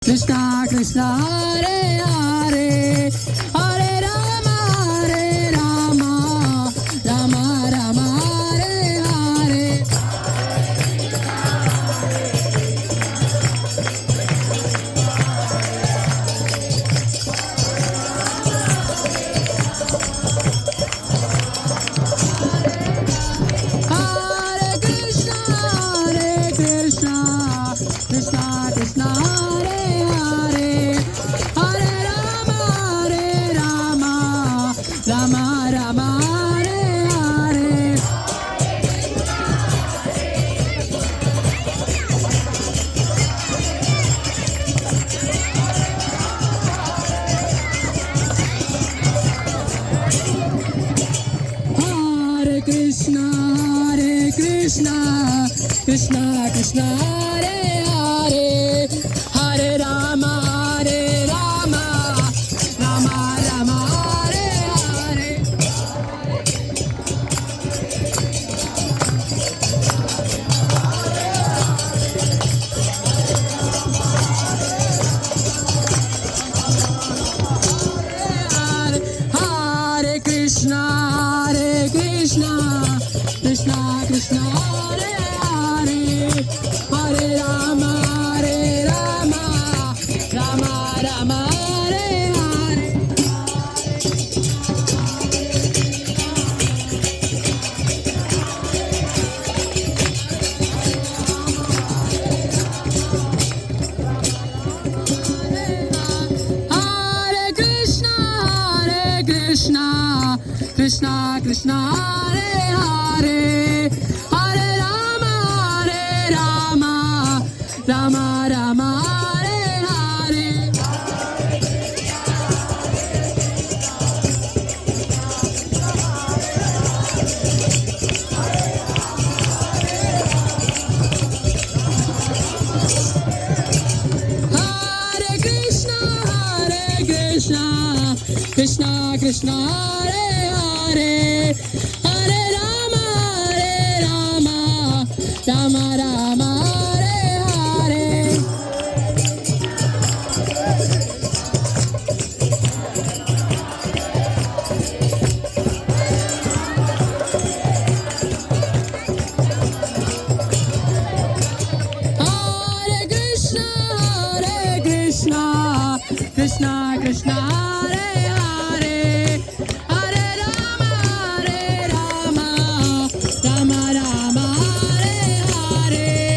Krishna Krishna Hare Hare Hare Ram Ram Ram Hare Hare. Hare Krishna Krishna Krishna Hare Hare Hare Ram Ram Ram Hare Hare. Hare Krishna Krishna Krishna Hare Hare Hare Ram Ram Ram Hare Hare. Hare Krishna Krishna Krishna Hare Hare Hare Ram Ram Ram Hare Hare. Hare Krishna Krishna Hare Hare Hare Ram Ram Hare Hare. Hare Krishna Krishna Hare Hare Hare Ram Ram Hare Hare. Hare Krishna Krishna Hare Hare Hare Ram Ram Hare Hare.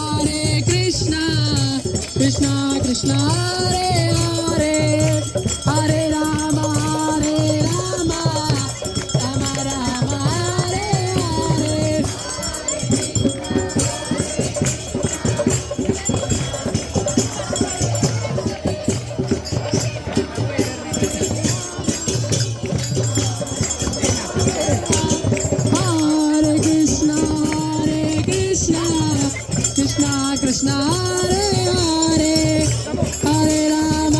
Hare Krishna Krishna Hare Hare Hare Ram Ram Hare Hare. Hare Krishna Krishna Hare Hare Hare Ram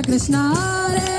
Krishna Hare